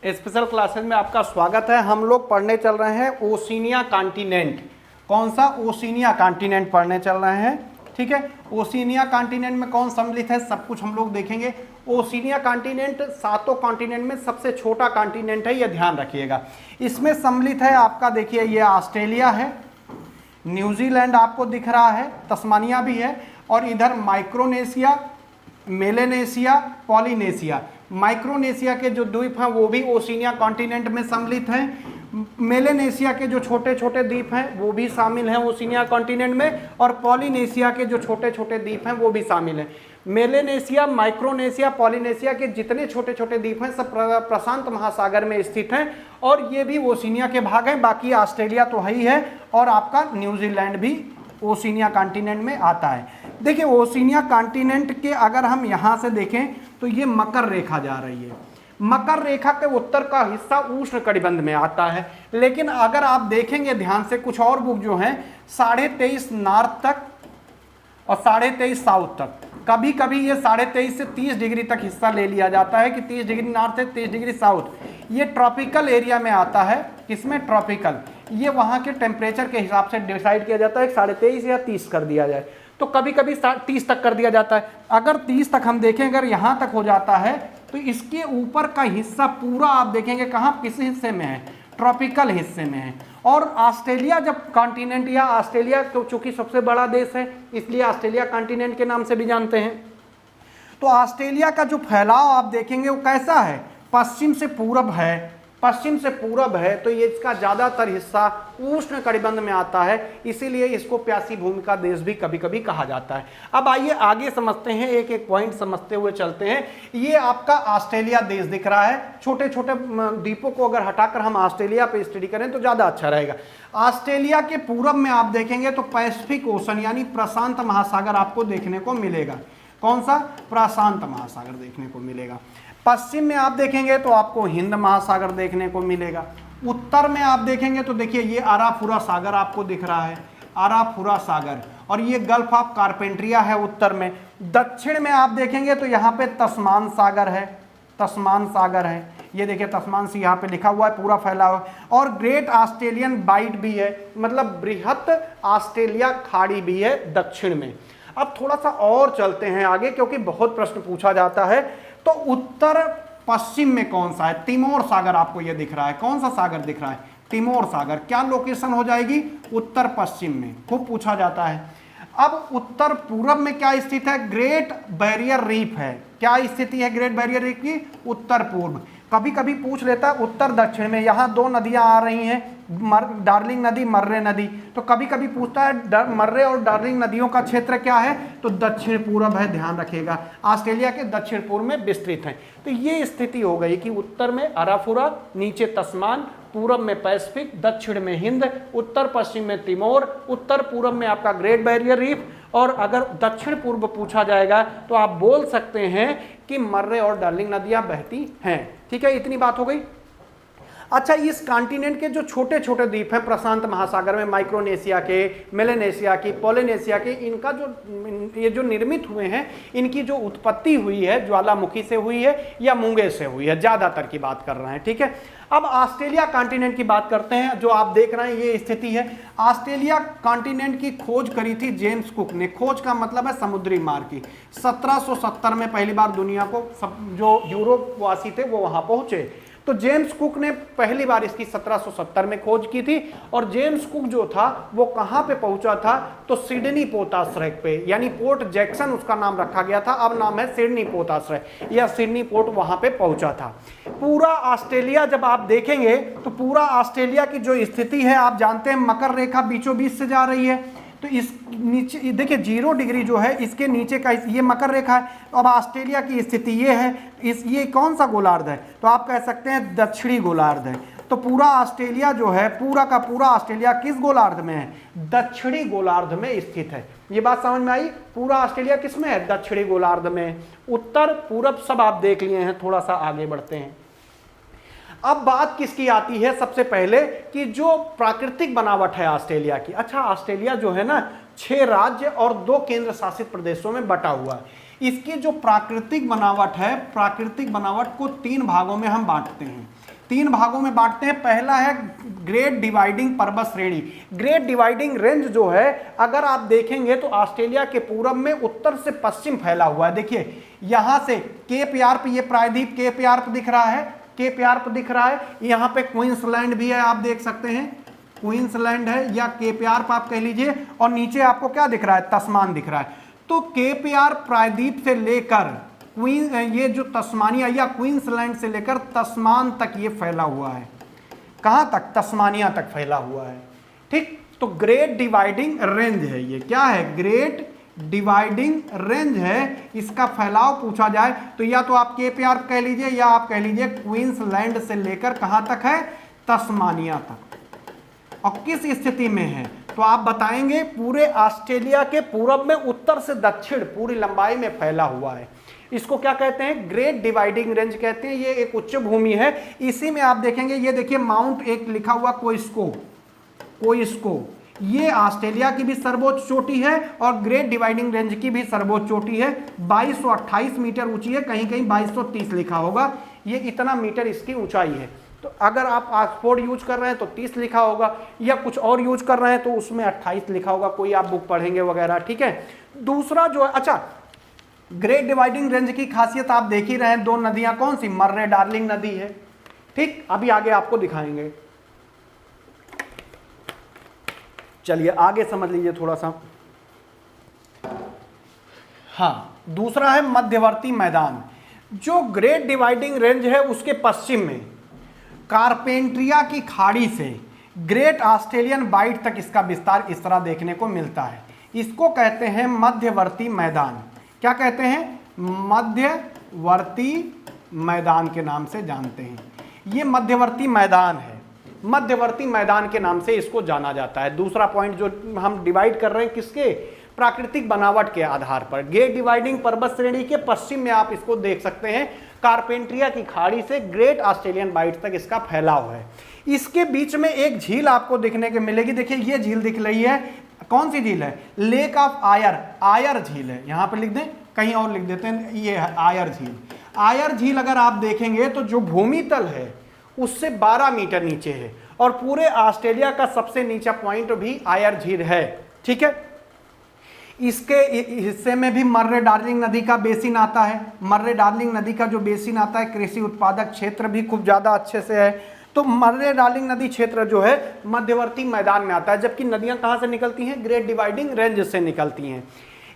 Special classes में आपका स्वागत है। हम लोग पढ़ने चल रहे हैं ओशिनिया कॉन्टिनेंट। कौन सा? ओशिनिया कॉन्टिनेंट पढ़ने चल रहे हैं। ठीक है, ओशिनिया कॉन्टिनेंट में कौन सम्मिलित है सब कुछ हम लोग देखेंगे। ओशिनिया कॉन्टिनेंट सातों कॉन्टिनेंट में सबसे छोटा कॉन्टिनेंट है, यह ध्यान रखिएगा। इसमें सम्मिलित है आपका, देखिए ये ऑस्ट्रेलिया है, न्यूजीलैंड आपको दिख रहा है, तस्मानिया भी है, और इधर माइक्रोनेशिया, मेलेनेशिया, पॉलिनेशिया। माइक्रोनेशिया के जो द्वीप हैं वो भी ओशिनिया कॉन्टिनेंट में सम्मिलित हैं। मेलेनेशिया के जो छोटे छोटे द्वीप हैं वो भी शामिल हैं ओशिनिया कॉन्टिनेंट में, और पॉलिनेशिया के जो छोटे छोटे द्वीप हैं वो भी शामिल हैं। मेलेनेशिया, माइक्रोनेशिया, पॉलिनेशिया के जितने छोटे छोटे द्वीप हैं सब प्रशांत महासागर में स्थित हैं, और ये भी ओशिनिया के भाग हैं। बाकी ऑस्ट्रेलिया तो है ही है, और आपका न्यूजीलैंड भी ओशिनिया कॉन्टिनेंट में आता है। देखिए ओशिनिया कॉन्टिनेंट के अगर हम यहाँ से देखें तो ये मकर रेखा जा रही है। मकर रेखा के उत्तर का हिस्सा उष्ण कटिबंध में आता है, लेकिन अगर आप देखेंगे ध्यान से कुछ और बुक जो हैं 23.5 नॉर्थ तक और 23.5 साउथ तक, कभी कभी ये 23.5 से 30 डिग्री तक हिस्सा ले लिया जाता है कि 30 डिग्री नॉर्थ है 30 डिग्री साउथ। ये ट्रॉपिकल एरिया में आता है। किसमें? ट्रॉपिकल। ये वहाँ के टेम्परेचर के हिसाब से डिसाइड किया जाता है, 23.5 या 30 कर दिया जाए, तो कभी कभी 30 तक कर दिया जाता है। अगर 30 तक हम देखें, अगर यहाँ तक हो जाता है तो इसके ऊपर का हिस्सा पूरा आप देखेंगे कहाँ, किस हिस्से में है? ट्रॉपिकल हिस्से में है। और ऑस्ट्रेलिया जब कॉन्टिनेंट, या ऑस्ट्रेलिया तो चूंकि सबसे बड़ा देश है इसलिए ऑस्ट्रेलिया कॉन्टिनेंट के नाम से भी जानते हैं। तो ऑस्ट्रेलिया का जो फैलाव आप देखेंगे वो कैसा है? पश्चिम से पूरब है, पश्चिम से पूरब है, तो ये इसका ज़्यादातर हिस्सा उष्ण कटिबंध में आता है, इसीलिए इसको प्यासी भूमि का देश भी कभी कभी कहा जाता है। अब आइए आगे समझते हैं, एक एक पॉइंट समझते हुए चलते हैं। ये आपका ऑस्ट्रेलिया देश दिख रहा है। छोटे छोटे द्वीपों को अगर हटाकर हम ऑस्ट्रेलिया पे स्टडी करें तो ज़्यादा अच्छा रहेगा। ऑस्ट्रेलिया के पूरब में आप देखेंगे तो पैसिफिक ओशन यानी प्रशांत महासागर आपको देखने को मिलेगा। कौन सा? प्रशांत महासागर देखने को मिलेगा। पश्चिम में आप देखेंगे तो आपको हिंद महासागर देखने को मिलेगा। उत्तर में आप देखेंगे तो देखिए ये आराफुरा सागर आपको दिख रहा है, आराफुरा सागर, और ये गल्फ ऑफ कारपेंट्रिया है उत्तर में। दक्षिण में आप देखेंगे तो यहाँ पे तस्मान सागर है, तस्मान सागर है, ये देखिए तस्मान से यहाँ पे लिखा हुआ है, पूरा फैला हुआ, और ग्रेट ऑस्ट्रेलियन बाइट भी है, मतलब बृहत ऑस्ट्रेलिया खाड़ी भी है दक्षिण में। अब थोड़ा सा और चलते हैं आगे, क्योंकि बहुत प्रश्न पूछा जाता है। तो उत्तर पश्चिम में कौन सा है? तिमोर सागर आपको ये दिख रहा है। कौन सा सागर दिख रहा है? तिमोर सागर। क्या लोकेशन हो जाएगी? उत्तर पश्चिम में, खूब पूछा जाता है। अब उत्तर पूरब में क्या स्थित है? ग्रेट बैरियर रीफ है। क्या स्थिति है ग्रेट बैरियर रीफ की? उत्तर पूर्व। कभी कभी पूछ लेता है उत्तर दक्षिण में, यहाँ दो नदियाँ आ रही हैं, डार्लिंग नदी, मर्रे नदी, तो कभी कभी पूछता है मर्रे और डार्लिंग नदियों का क्षेत्र क्या है? तो दक्षिण पूर्व है, ध्यान रखिएगा, ऑस्ट्रेलिया के दक्षिण पूर्व में विस्तृत है। तो ये स्थिति हो गई कि उत्तर में अराफुरा, नीचे तस्मान, पूरब में पैसिफिक, दक्षिण में हिंद, उत्तर पश्चिम में तिमोर, उत्तर पूरब में आपका ग्रेट बैरियर रीफ, और अगर दक्षिण पूर्व पूछा जाएगा तो आप बोल सकते हैं कि मर्रे और डार्लिंग नदियां बहती हैं। ठीक है, इतनी बात हो गई। अच्छा, इस कॉन्टिनेंट के जो छोटे छोटे द्वीप हैं प्रशांत महासागर में, माइक्रोनेशिया के, मेलेनेशिया की, पॉलिनेशिया के, इनका जो ये जो निर्मित हुए हैं, इनकी जो उत्पत्ति हुई है ज्वालामुखी से हुई है या मूंगे से हुई है, ज़्यादातर की बात कर रहे हैं। ठीक है, अब ऑस्ट्रेलिया कॉन्टिनेंट की बात करते हैं। जो आप देख रहे हैं ये स्थिति है। ऑस्ट्रेलिया कॉन्टिनेंट की खोज करी थी जेम्स कुक ने। खोज का मतलब है समुद्री मार्ग की। 1770 में पहली बार दुनिया को जो यूरोप वासी थे वो वहां पहुंचे। तो जेम्स कुक ने पहली बार इसकी 1770 में खोज की थी। और जेम्स कुक जो था वो कहाँ पे पहुंचा था? तो सिडनी पोताश्रय पे, यानी पोर्ट जैक्सन उसका नाम रखा गया था, अब नाम है सिडनी पोताश्रय, या सिडनी पोर्ट, वहां पे पहुंचा था। पूरा ऑस्ट्रेलिया जब आप देखेंगे तो पूरा ऑस्ट्रेलिया की जो स्थिति है आप जानते हैं, मकर रेखा बीचों बीच से जा रही है। तो इस नीचे देखिए 0 डिग्री जो है इसके नीचे का ये मकर रेखा है। अब ऑस्ट्रेलिया की स्थिति ये है, ये कौन सा गोलार्ध है? तो आप कह सकते हैं दक्षिणी गोलार्ध है। तो पूरा ऑस्ट्रेलिया जो है, पूरा का पूरा ऑस्ट्रेलिया किस गोलार्ध में है? दक्षिणी गोलार्ध में स्थित है। ये बात समझ में आई? पूरा ऑस्ट्रेलिया किस में है? दक्षिणी गोलार्ध में। उत्तर पूरब सब आप देख लिए हैं। थोड़ा सा आगे बढ़ते हैं। अब बात किसकी आती है सबसे पहले, कि जो प्राकृतिक बनावट है ऑस्ट्रेलिया की। अच्छा, ऑस्ट्रेलिया जो है ना 6 राज्य और 2 केंद्र शासित प्रदेशों में बटा हुआ है। इसकी जो प्राकृतिक बनावट है, प्राकृतिक बनावट को 3 भागों में हम बांटते हैं। 3 भागों में बांटते हैं। पहला है ग्रेट डिवाइडिंग पर्वत श्रेणी। ग्रेट डिवाइडिंग रेंज जो है अगर आप देखेंगे तो ऑस्ट्रेलिया के पूरब में उत्तर से पश्चिम फैला हुआ है। देखिए यहां से केप यार्प, ये प्रायद्वीप केप यार्प दिख रहा है, केप यार्प दिख रहा है, यहाँ पे क्वींसलैंड भी है, आप देख सकते हैं क्वींसलैंड है या केप यार्प आप कह लीजिए, और नीचे आपको क्या दिख रहा है, तस्मान दिख रहा है। तो केप यार्प प्रायद्वीप से लेकर ये जो तस्मानिया या क्वींसलैंड से लेकर तस्मान तक ये फैला हुआ है। कहां तक, तस्मानिया तक फैला हुआ है। ठीक, तो ग्रेट डिवाइडिंग रेंज है ये, क्या है, ग्रेट डिवाइडिंग रेंज है। इसका फैलाव पूछा जाए तो या तो आप केप यार्प कह लीजिए या आप कह लीजिए क्वींसलैंड से लेकर कहां तक है, तस्मानिया तक। और किस स्थिति में है तो आप बताएंगे पूरे ऑस्ट्रेलिया के पूरब में उत्तर से दक्षिण पूरी लंबाई में फैला हुआ है। इसको क्या कहते हैं, ग्रेट डिवाइडिंग रेंज कहते हैं। ये एक उच्च भूमि है। इसी में आप देखेंगे, ये देखिए माउंट एक लिखा हुआ कोइस्को, ये ऑस्ट्रेलिया की भी सर्वोच्च चोटी है और ग्रेट डिवाइडिंग रेंज की भी सर्वोच्च चोटी है। 2228 मीटर ऊंची है, कहीं कहीं 2230 लिखा होगा। ये इतना मीटर इसकी ऊंचाई है। तो अगर आप ऑक्सफोर्ड यूज कर रहे हैं तो 30 लिखा होगा, या कुछ और यूज कर रहे हैं तो उसमें 28 लिखा होगा, कोई आप बुक पढ़ेंगे वगैरह। ठीक है, दूसरा जो है, अच्छा ग्रेट डिवाइडिंग रेंज की खासियत आप देख ही रहे हैं, 2 नदियां कौन सी, मर्रे डार्लिंग नदी है। ठीक, अभी आगे आपको दिखाएंगे। चलिए आगे समझ लीजिए थोड़ा सा। हाँ, दूसरा है मध्यवर्ती मैदान। जो ग्रेट डिवाइडिंग रेंज है उसके पश्चिम में कारपेंट्रिया की खाड़ी से ग्रेट ऑस्ट्रेलियन बाइट तक इसका विस्तार इस तरह देखने को मिलता है। इसको कहते हैं मध्यवर्ती मैदान। क्या कहते हैं, मध्यवर्ती मैदान के नाम से जानते हैं। ये मध्यवर्ती मैदान है, मध्यवर्ती मैदान के नाम से इसको जाना जाता है। दूसरा पॉइंट जो हम डिवाइड कर रहे हैं किसके, प्राकृतिक बनावट के आधार पर। ग्रेट डिवाइडिंग पर्वत श्रेणी के पश्चिम में आप इसको देख सकते हैं, कारपेंट्रिया की खाड़ी से ग्रेट ऑस्ट्रेलियन बाइट तक इसका फैलाव है। इसके बीच में एक झील आपको देखने को मिलेगी। देखिए ये झील दिख रही है, कौन सी झील है, लेक ऑफ आयर, आयर झील है। यहां पर लिख दें, कहीं और लिख देते हैं, ये है आयर झील। आयर झील अगर आप देखेंगे तो जो भूमि तल है उससे 12 मीटर नीचे है, और पूरे ऑस्ट्रेलिया का सबसे नीचा पॉइंट भी आयर झील है। ठीक है, इसके हिस्से में भी मर्रे डार्लिंग नदी का बेसिन आता है। मर्रे डार्लिंग नदी का जो बेसिन आता है, कृषि उत्पादक क्षेत्र भी खूब ज़्यादा अच्छे से है। तो मर्रे डार्लिंग नदी क्षेत्र जो है मध्यवर्ती मैदान में आता है, जबकि नदियां कहाँ से निकलती हैं, ग्रेट डिवाइडिंग रेंज से निकलती हैं।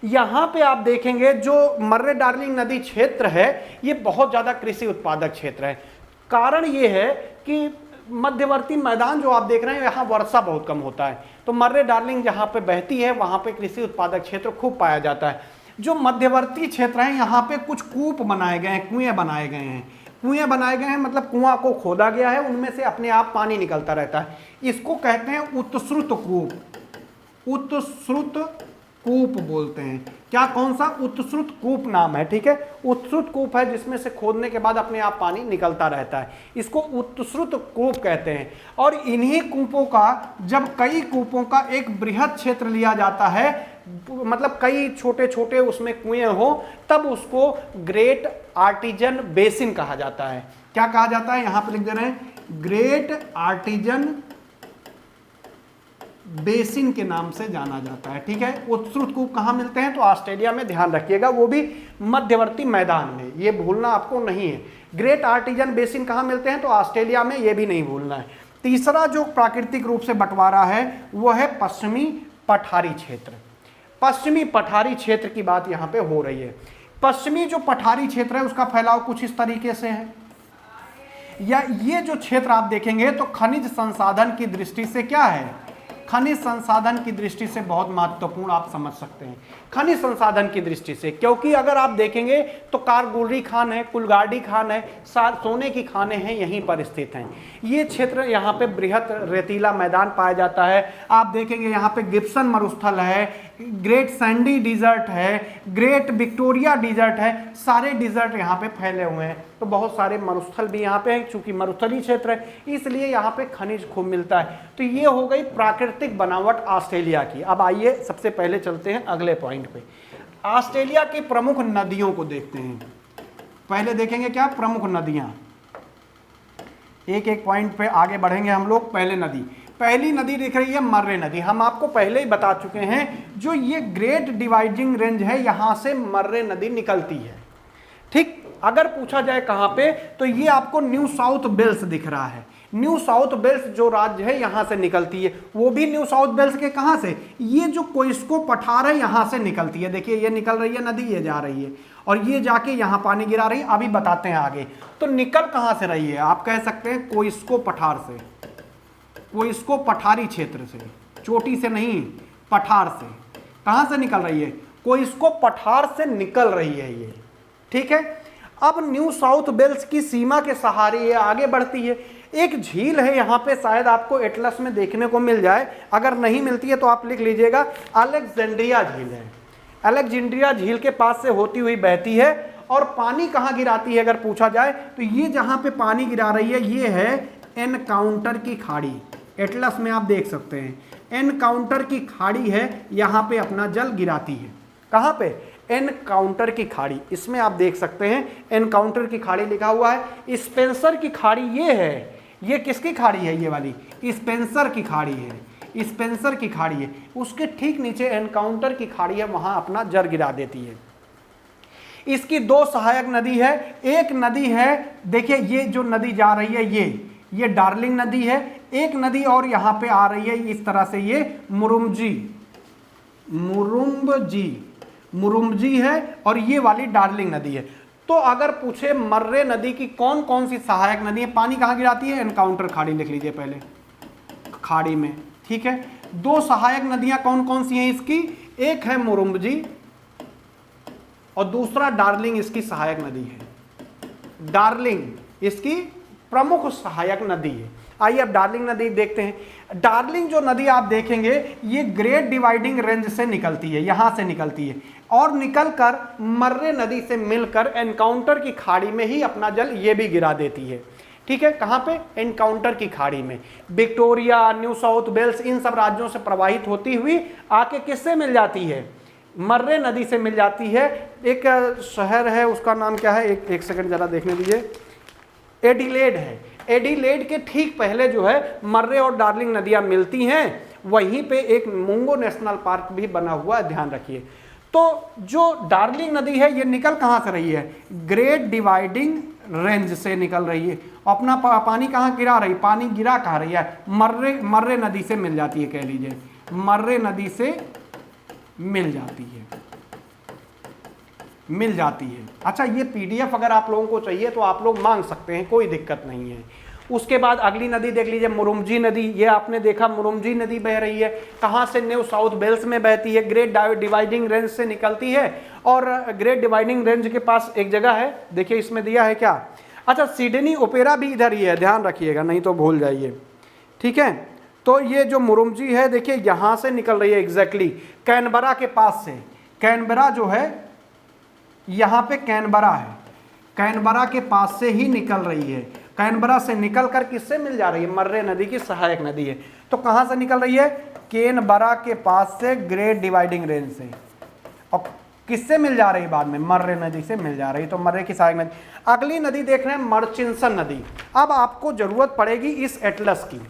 यहाँ पे आप देखेंगे जो मर्रे डार्लिंग नदी क्षेत्र है ये बहुत ज़्यादा कृषि उत्पादक क्षेत्र है। कारण ये है कि मध्यवर्ती मैदान जो आप देख रहे हैं यहाँ वर्षा बहुत कम होता है, तो मर्रे डार्लिंग जहाँ पे बहती है वहाँ पे कृषि उत्पादक क्षेत्र खूब पाया जाता है। जो मध्यवर्ती क्षेत्र है यहाँ पे कुछ कूप बनाए गए हैं, कुएं बनाए गए हैं। कुएं बनाए गए हैं मतलब कुआं को खोदा गया है, उनमें से अपने आप पानी निकलता रहता है। इसको कहते हैं उत्सृत कूप, उत्सृत कूप बोलते हैं। क्या, कौन सा, उत्सृत कूप नाम है। ठीक है, उत्सृत कूप है जिसमें से खोदने के बाद अपने आप पानी निकलता रहता है, इसको उत्सृत कूप कहते हैं। और इन्हीं कूपों का, जब कई कूपों का एक बृहद क्षेत्र लिया जाता है, मतलब कई छोटे छोटे उसमें कुएं हो, तब उसको ग्रेट आर्टिजन बेसिन कहा जाता है। क्या कहा जाता है, यहां पर लिख दे रहे हैं, ग्रेट आर्टिजन बेसिन के नाम से जाना जाता है। ठीक है, उत्सृत कूप कहाँ मिलते हैं तो ऑस्ट्रेलिया में, ध्यान रखिएगा, वो भी मध्यवर्ती मैदान में, ये भूलना आपको नहीं है। ग्रेट आर्टिजन बेसिन कहाँ मिलते हैं तो ऑस्ट्रेलिया में, ये भी नहीं भूलना है। तीसरा जो प्राकृतिक रूप से बंटवारा है वो है पश्चिमी पठारी क्षेत्र। पश्चिमी पठारी क्षेत्र की बात यहाँ पे हो रही है। पश्चिमी जो पठारी क्षेत्र है उसका फैलाव कुछ इस तरीके से है, या ये जो क्षेत्र आप देखेंगे तो खनिज संसाधन की दृष्टि से क्या है, खनिज संसाधन की दृष्टि से बहुत महत्वपूर्ण आप समझ सकते हैं। खनिज संसाधन की दृष्टि से, क्योंकि अगर आप देखेंगे तो कारगुर्री खान है, कुलगाड़ी खान है, सोने की खानें हैं, यहीं पर स्थित हैं। ये क्षेत्र यहाँ पे बृहत रेतीला मैदान पाया जाता है। आप देखेंगे यहाँ पे गिब्सन मरुस्थल है, ग्रेट सैंडी डिजर्ट है, ग्रेट विक्टोरिया डिजर्ट है, सारे डिजर्ट यहाँ पे फैले हुए हैं। तो बहुत सारे मरुस्थल भी यहाँ पे हैं, चूंकि मरुस्थलीय क्षेत्र है इसलिए यहाँ पे खनिज खूब मिलता है। तो ये हो गई प्राकृतिक बनावट ऑस्ट्रेलिया की। अब आइए सबसे पहले चलते हैं अगले पॉइंट पे, ऑस्ट्रेलिया की प्रमुख नदियों को देखते हैं। पहले देखेंगे क्या, प्रमुख नदियां। एक एक पॉइंट पे आगे बढ़ेंगे हम लोग। पहली नदी दिख रही है मर्रे नदी। हम आपको पहले ही बता चुके हैं, जो ये ग्रेट डिवाइडिंग रेंज है यहां से मर्रे नदी निकलती है। ठीक, अगर पूछा जाए कहां पे, तो ये आपको न्यू साउथ वेल्स दिख रहा है। न्यू साउथ वेल्स जो राज्य है यहां से निकलती है। वो भी न्यू साउथ वेल्स के कहां से, ये जो कोइस्को पठार है यहां से निकलती है। देखिए ये निकल रही है नदी, ये जा रही है और ये जाके यहां पानी गिरा रही है। अभी बताते हैं आगे। तो निकल कहां से रही है, आप कह सकते हैं कोइस्को पठार से, कोइस्को पठारी क्षेत्र से, चोटी से नहीं, पठार से। कहां से निकल रही है, कोइस्को पठार से निकल रही है ये। ठीक है, अब न्यू साउथ वेल्स की सीमा के सहारे ये आगे बढ़ती है। एक झील है यहाँ पे, शायद आपको एटलस में देखने को मिल जाए, अगर नहीं मिलती है तो आप लिख लीजिएगा, अलेक्जेंड्रिया झील है। अलेक्जेंड्रिया झील के पास से होती हुई बहती है और पानी कहाँ गिराती है अगर पूछा जाए तो ये जहाँ पे पानी गिरा रही है ये है एनकाउंटर की खाड़ी। एटलस में आप देख सकते हैं एनकाउंटर की खाड़ी है, यहाँ पे अपना जल गिराती है। कहाँ पे, एनकाउंटर की खाड़ी। इसमें आप देख सकते हैं एनकाउंटर की खाड़ी लिखा हुआ है। स्पेंसर की खाड़ी ये है, ये किसकी खाड़ी है, ये वाली स्पेंसर की खाड़ी है। स्पेंसर की खाड़ी है, उसके ठीक नीचे एनकाउंटर की खाड़ी है, वहां अपना जल गिरा देती है। इसकी दो सहायक नदी है। एक नदी है, देखिए ये जो नदी जा रही है ये डार्लिंग नदी है। एक नदी और यहां पे आ रही है इस तरह से, ये मुरुम्बजी है और ये वाली डार्लिंग नदी है। तो अगर पूछे मर्रे नदी की कौन कौन सी सहायक नदी है, पानी कहाँ गिराती है, एनकाउंटर खाड़ी लिख लीजिए पहले, खाड़ी में। ठीक है, दो सहायक नदियां कौन कौन सी हैं इसकी, एक है मुरुम्बजी और दूसरा डार्लिंग इसकी सहायक नदी है। डार्लिंग इसकी प्रमुख सहायक नदी है। आइए अब डार्लिंग नदी देखते हैं। डार्लिंग जो नदी आप देखेंगे ये ग्रेट डिवाइडिंग रेंज से निकलती है, यहां से निकलती है और निकलकर मर्रे नदी से मिलकर एनकाउंटर की खाड़ी में ही अपना जल ये भी गिरा देती है। ठीक है, कहां पे, एनकाउंटर की खाड़ी में। विक्टोरिया, न्यू साउथ वेल्स, इन सब राज्यों से प्रवाहित होती हुई आके किससे मिल जाती है, मर्रे नदी से मिल जाती है। एक शहर है उसका नाम क्या है, एक सेकंड जरा देखने दीजिए, एडिलेड है। एडिलेड के ठीक पहले जो है मर्रे और डार्लिंग नदियां मिलती हैं, वहीं पे एक मुंगो नेशनल पार्क भी बना हुआ है, ध्यान रखिए। तो जो डार्लिंग नदी है ये निकल कहां से रही है, ग्रेट डिवाइडिंग रेंज से निकल रही है। अपना पानी कहां गिरा रही, पानी गिरा कहां रही है, मर्रे नदी से मिल जाती है, कह लीजिए मर्रे नदी से मिल जाती है। अच्छा, ये पीडीएफ अगर आप लोगों को चाहिए तो आप लोग मांग सकते हैं, कोई दिक्कत नहीं है। उसके बाद अगली नदी देख लीजिए, मुरुम्बजी नदी। ये आपने देखा मुरुम्बजी नदी बह रही है, कहाँ से, न्यू साउथ वेल्स में बहती है, ग्रेट डिवाइडिंग रेंज से निकलती है। और ग्रेट डिवाइडिंग रेंज के पास एक जगह है, देखिए इसमें दिया है क्या, अच्छा सिडनी ओपेरा भी इधर ही है, ध्यान रखिएगा नहीं तो भूल जाइए। ठीक है, तो ये जो मुरुम्बजी है देखिए यहाँ से निकल रही है एग्जैक्टली कैनबरा के पास से। कैनबरा जो है यहाँ पे कैनबरा है, कैनबरा के पास से ही निकल रही है। कैनबरा से निकल कर किससे मिल जा रही है, मर्रे नदी की सहायक नदी है। तो कहाँ से निकल रही है, कैनबरा के पास से ग्रेट डिवाइडिंग रेंज से। और किससे मिल जा रही है बाद में, मर्रे नदी से मिल जा रही है, तो मर्रे की सहायक नदी। अगली नदी देख रहे हैं मर्चिंसन नदी। अब आपको जरूरत पड़ेगी इस एटलस की,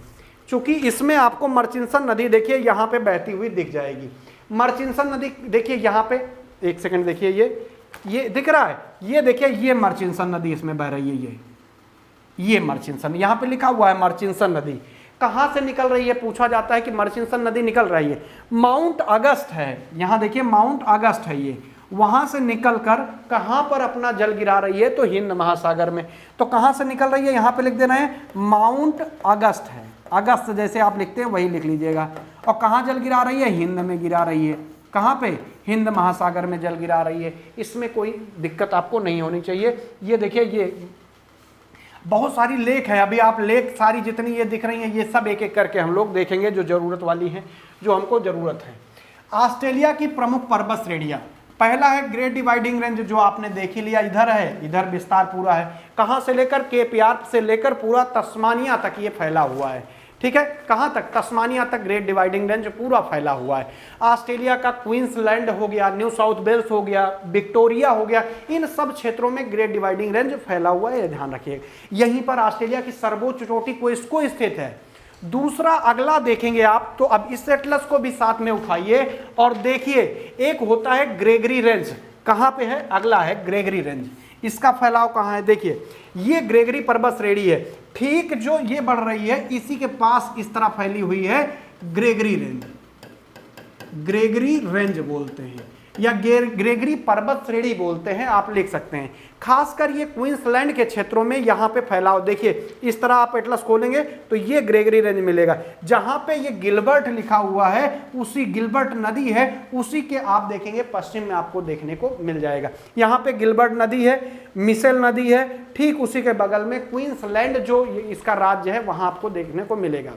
चूंकि इसमें आपको मर्चिंसन नदी देखिए यहाँ पे बहती हुई दिख जाएगी। मर्चिंसन नदी देखिए यहाँ पे, एक सेकंड देखिए, ये दिख रहा है, ये देखिए ये मर्चिंसन नदी इसमें बह रही है। ये मर्चिंसन, यहाँ पे लिखा हुआ है मर्चिंसन नदी। कहाँ से निकल रही है, पूछा जाता है कि मर्चिंसन नदी निकल रही है, माउंट अगस्त है, यहाँ देखिए माउंट अगस्त है ये, वहां से निकलकर कहाँ पर अपना जल गिरा रही है, तो हिंद महासागर में। तो कहाँ से निकल रही है, यहाँ पे लिख देना है माउंट अगस्त है, अगस्त जैसे आप लिखते हैं वही लिख लीजिएगा। और कहाँ जल गिरा रही है, हिंद में गिरा रही है। कहाँ पे, हिंद महासागर में जल गिरा रही है। इसमें कोई दिक्कत आपको नहीं होनी चाहिए। ये देखिए ये बहुत सारी लेक है, अभी आप लेक सारी जितनी ये दिख रही हैं ये सब एक एक करके हम लोग देखेंगे, जो जरूरत वाली हैं, जो हमको जरूरत है। ऑस्ट्रेलिया की प्रमुख पर्वत श्रेणियां, पहला है ग्रेट डिवाइडिंग रेंज, जो आपने देख ही लिया, इधर है, इधर विस्तार पूरा है। कहाँ से लेकर, केप यार्क से लेकर पूरा तस्मानिया तक ये फैला हुआ है। ठीक है, कहाँ तक, तस्मानिया तक ग्रेट डिवाइडिंग रेंज पूरा फैला हुआ है। ऑस्ट्रेलिया का क्वींसलैंड हो गया, न्यू साउथ वेल्स हो गया, विक्टोरिया हो गया, इन सब क्षेत्रों में ग्रेट डिवाइडिंग रेंज फैला हुआ है, ध्यान रखिए। यहीं पर ऑस्ट्रेलिया की सर्वोच्च चोटी क्वेस्ट को स्थित है। दूसरा अगला देखेंगे आप, तो अब इस एटलस को भी साथ में उठाइए और देखिए, एक होता है ग्रेगरी रेंज, कहाँ पे है, अगला है ग्रेगरी रेंज। इसका फैलाव कहाँ है, देखिए ये ग्रेगरी पर्वत श्रेणी है, ठीक जो ये बढ़ रही है इसी के पास इस तरह फैली हुई है ग्रेगरी रेंज, ग्रेगरी रेंज बोलते हैं या ग्रेगरी पर्वत श्रेणी बोलते हैं, आप लिख सकते हैं। खासकर ये क्वींसलैंड के क्षेत्रों में यहाँ पे फैलाव देखिए, इस तरह आप एटलस खोलेंगे तो ये ग्रेगरी रेंज मिलेगा। जहाँ पे ये गिलबर्ट लिखा हुआ है, उसी गिलबर्ट नदी है, उसी के आप देखेंगे पश्चिम में आपको देखने को मिल जाएगा। यहाँ पे गिलबर्ट नदी है, मिशेल नदी है, ठीक उसी के बगल में क्वींसलैंड जो इसका राज्य है वहाँ आपको देखने को मिलेगा।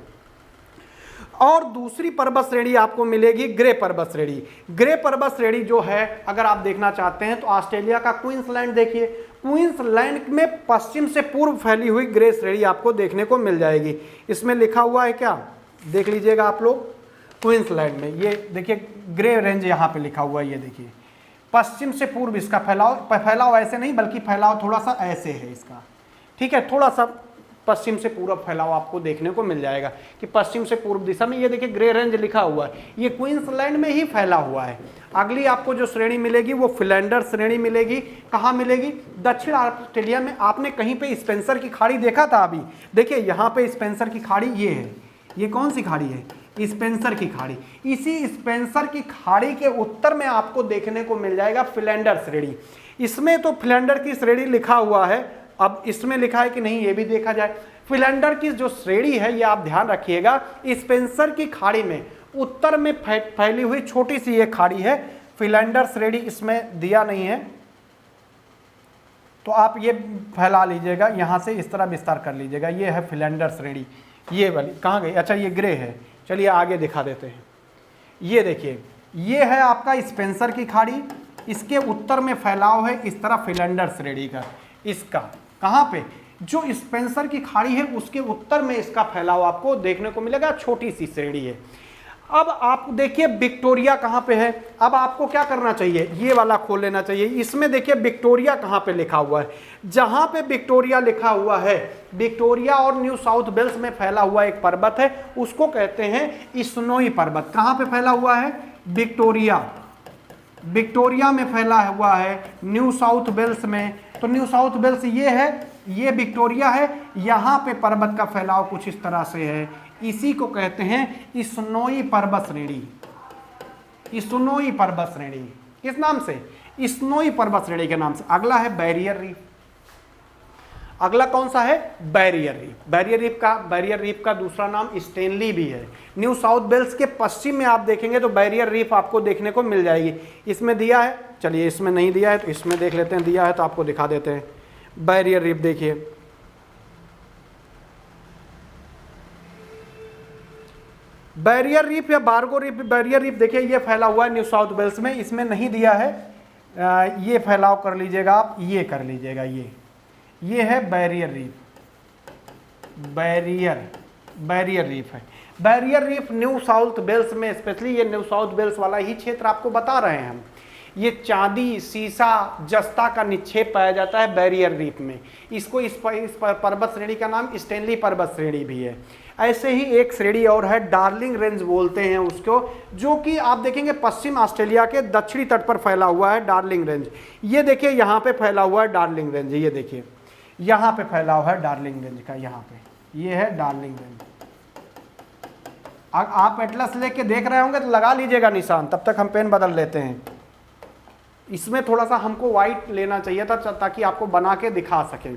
और दूसरी पर्वत श्रेणी आपको मिलेगी ग्रे पर्वत श्रेणी। ग्रे पर्वत श्रेणी जो है, अगर आप देखना चाहते हैं तो ऑस्ट्रेलिया का क्वींसलैंड देखिए, क्वींसलैंड में पश्चिम से पूर्व फैली हुई ग्रे श्रेणी आपको देखने को मिल जाएगी। इसमें लिखा हुआ है क्या, देख लीजिएगा आप लोग, क्वींसलैंड में ये देखिए ग्रे रेंज यहाँ पे लिखा हुआ है, ये देखिए पश्चिम से पूर्व इसका फैलाव ऐसे नहीं बल्कि फैलाव थोड़ा सा ऐसे है इसका, ठीक है, थोड़ा सा पश्चिम से पूर्व फैलाव आपको देखने को मिल जाएगा कि पश्चिम से पूर्व दिशा में, ये देखिए ग्रे रेंज लिखा हुआ है, ये क्वींसलैंड में ही फैला हुआ है। अगली आपको जो श्रेणी मिलेगी वो फिलेंडर श्रेणी मिलेगी। कहाँ मिलेगी, दक्षिण ऑस्ट्रेलिया में। आपने कहीं पे स्पेंसर की खाड़ी देखा था अभी, देखिए यहाँ पे स्पेंसर की खाड़ी ये है, ये कौन सी खाड़ी है, स्पेंसर की खाड़ी। इसी स्पेंसर की खाड़ी के उत्तर में आपको देखने को मिल जाएगा फिलेंडर श्रेणी। इसमें तो फिलेंडर की श्रेणी लिखा हुआ है, अब इसमें लिखा है कि नहीं ये भी देखा जाए। फिलेंडर की जो श्रेणी है ये आप ध्यान रखिएगा, स्पेंसर की खाड़ी में उत्तर में फैली हुई छोटी सी ये खाड़ी है, फिलेंडर श्रेणी इसमें दिया नहीं है, तो आप ये फैला लीजिएगा, यहाँ से इस तरह विस्तार कर लीजिएगा। ये है फिलेंडर श्रेणी, ये वाली कहाँ गई, अच्छा ये ग्रे है, चलिए आगे दिखा देते हैं। ये देखिए ये है आपका स्पेंसर की खाड़ी, इसके उत्तर में फैलाव है इस तरह फिलेंडर श्रेणी का। इसका कहाँ पे, जो स्पेंसर की खाड़ी है उसके उत्तर में इसका फैलाव आपको देखने को मिलेगा, छोटी सी श्रेणी है। अब आप देखिए विक्टोरिया कहाँ पे है, अब आपको क्या करना चाहिए, ये वाला खोल लेना चाहिए। इसमें देखिए विक्टोरिया कहाँ पे लिखा हुआ है, जहाँ पे विक्टोरिया लिखा हुआ है, विक्टोरिया और न्यू साउथ वेल्स में फैला हुआ एक पर्वत है, उसको कहते हैं स्नोई पर्वत। कहाँ पे फैला हुआ है, विक्टोरिया, विक्टोरिया में फैला हुआ है, न्यू साउथ वेल्स में। तो न्यू साउथ वेल्स ये है, ये विक्टोरिया है, यहाँ पे पर्वत का फैलाव कुछ इस तरह से है, इसी को कहते हैं स्नोई पर्वत श्रेणी, स्नोई पर्वत श्रेणी, किस नाम से, स्नोई पर्वत श्रेणी के नाम से। अगला है बैरियर रीफ, अगला कौन सा है, बैरियर रीफ। बैरियर रीफ का दूसरा नाम स्टेनली भी है। न्यू साउथ वेल्स के पश्चिम में आप देखेंगे तो बैरियर रीफ आपको देखने को मिल जाएगी। इसमें दिया है, चलिए इसमें नहीं दिया है तो इसमें देख लेते हैं, दिया है तो आपको दिखा देते हैं। बैरियर रीफ देखिए, बैरियर रीफ या बार्गो रीफ, बैरियर रीफ देखिए ये फैला हुआ है न्यू साउथ वेल्स में, इसमें नहीं दिया है, ये फैलाव कर लीजिएगा आप, ये कर लीजिएगा, ये है बैरियर रीफ, बैरियर रीफ है। Barrier reef New South Wales में, स्पेशली ये न्यू साउथ वेल्स वाला ही क्षेत्र आपको बता रहे हैं हम, ये चांदी, सीसा, जस्ता का निक्षेप पाया जाता है बैरियर रीफ में। इसको इस पर्वत श्रेणी का नाम स्टेनली पर्वत श्रेणी भी है। ऐसे ही एक श्रेणी और है, डार्लिंग रेंज बोलते हैं उसको, जो कि आप देखेंगे पश्चिम ऑस्ट्रेलिया के दक्षिणी तट पर फैला हुआ है, डार्लिंग रेंज। ये देखिए यहाँ पे फैला हुआ है डार्लिंग रेंज, ये देखिए यहाँ पे फैला हुआ है डार्लिंग रेंज का, यहाँ पे ये है डार्लिंग रेंज। आप एटलस लेके देख रहे होंगे तो लगा लीजिएगा निशान, तब तक हम पेन बदल लेते हैं। इसमें थोड़ा सा हमको वाइट लेना चाहिए था ताकि आपको बना के दिखा सकें।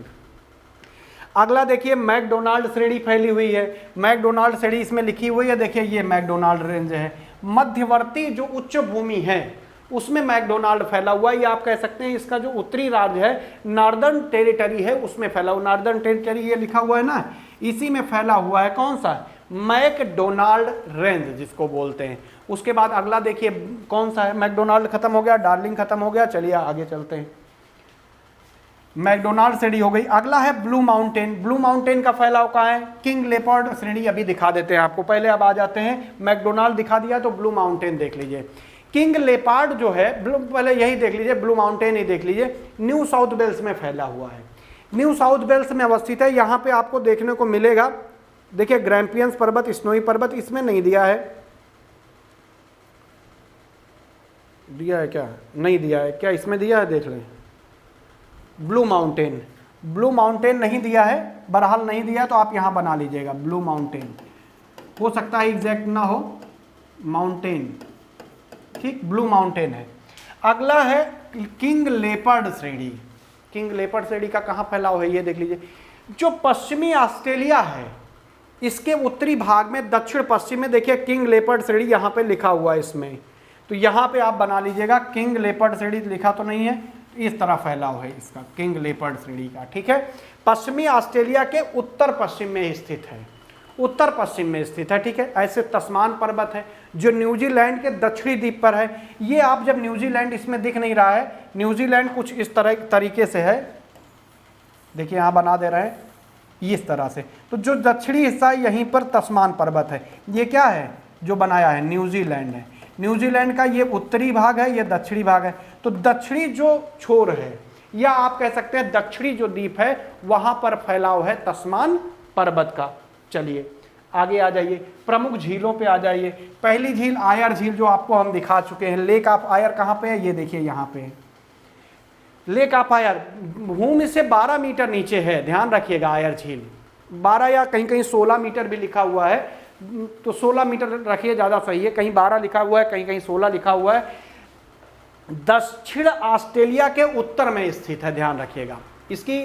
अगला देखिए मैकडोनाल्ड श्रेणी फैली हुई है, मैकडोनाल्ड श्रेणी इसमें लिखी हुई है, देखिए ये मैकडोनाल्ड रेंज है। मध्यवर्ती जो उच्च भूमि है उसमें मैकडोनाल्ड फैला हुआ है, ये आप कह सकते हैं इसका जो उत्तरी राज्य है, नॉर्दर्न टेरिटरी है, उसमें फैला हुआ। नॉर्दर्न टेरिटरी ये लिखा हुआ है ना, इसी में फैला हुआ है कौन सा, मैकडोनाल्ड रेंज जिसको बोलते हैं। उसके बाद अगला देखिए कौन सा है, मैकडोनाल्ड खत्म हो गया, डार्लिंग खत्म हो गया, चलिए आगे चलते हैं। मैकडोनाल्ड श्रेणी हो गई। अगला है ब्लू माउंटेन। ब्लू माउंटेन का फैलाव कहाँ है? किंग लेपर्ड श्रेणी अभी दिखा देते हैं आपको, पहले अब आ जाते हैं, मैकडोनाल्ड दिखा दिया तो ब्लू माउंटेन देख लीजिए। किंग लेपर्ड जो है पहले यही देख लीजिए, ब्लू माउंटेन ही देख लीजिए, न्यू साउथ वेल्स में फैला हुआ है, न्यू साउथ वेल्स में अवस्थित है। यहाँ पे आपको देखने को मिलेगा, देखिए ग्रैम्पियंस पर्वत, स्नोई पर्वत, इसमें नहीं दिया है, दिया है क्या? नहीं दिया है क्या? इसमें दिया है, देख लें। ब्लू माउंटेन, ब्लू माउंटेन नहीं दिया है, बहरहाल नहीं दिया तो आप यहाँ बना लीजिएगा ब्लू माउंटेन, हो सकता है एग्जैक्ट ना हो, माउंटेन, ठीक, ब्लू माउंटेन है। अगला है किंग लेपर्ड श्रेणी। किंग लेपर्ड श्रेणी का कहाँ फैलाव है ये देख लीजिए, जो पश्चिमी ऑस्ट्रेलिया है इसके उत्तरी भाग में दक्षिण पश्चिम में देखिए किंग लेपर्ड श्रेणी यहाँ पे लिखा हुआ है इसमें, तो यहाँ पे आप बना लीजिएगा किंग लेपर्ड श्रेणी, लिखा तो नहीं है, इस तरह फैलाव है इसका किंग लेपर्ड श्रेणी का, ठीक है। पश्चिमी ऑस्ट्रेलिया के उत्तर पश्चिम में स्थित है, उत्तर पश्चिम में स्थित है, ठीक है। ऐसे तस्मान पर्वत है जो न्यूजीलैंड के दक्षिणी द्वीप पर है। ये आप जब न्यूजीलैंड इसमें दिख नहीं रहा है, न्यूजीलैंड कुछ इस तरह तरीके से है, देखिए यहाँ बना दे रहे हैं इस तरह से, तो जो दक्षिणी हिस्सा है यहीं पर तस्मान पर्वत है। ये क्या है जो बनाया है? न्यूजीलैंड है। न्यूजीलैंड का ये उत्तरी भाग है, ये दक्षिणी भाग है, तो दक्षिणी जो छोर है या आप कह सकते हैं दक्षिणी जो द्वीप है वहां पर फैलाव है तस्मान पर्वत का। चलिए आगे आ जाइए, प्रमुख झीलों पे आ जाइए। पहली झील आयर झील जो आपको हम दिखा चुके हैं, लेक ऑफ आयर कहाँ पे है? ये देखिए यहाँ पे लेक ऑफ आयर भूमि से 12 मीटर नीचे है, ध्यान रखिएगा। आयर झील 12 या कहीं कहीं 16 मीटर भी लिखा हुआ है, तो 16 मीटर रखिए ज़्यादा सही है, कहीं 12 लिखा हुआ है, कहीं कहीं 16 लिखा हुआ है। दक्षिण ऑस्ट्रेलिया के उत्तर में स्थित है, ध्यान रखिएगा। इसकी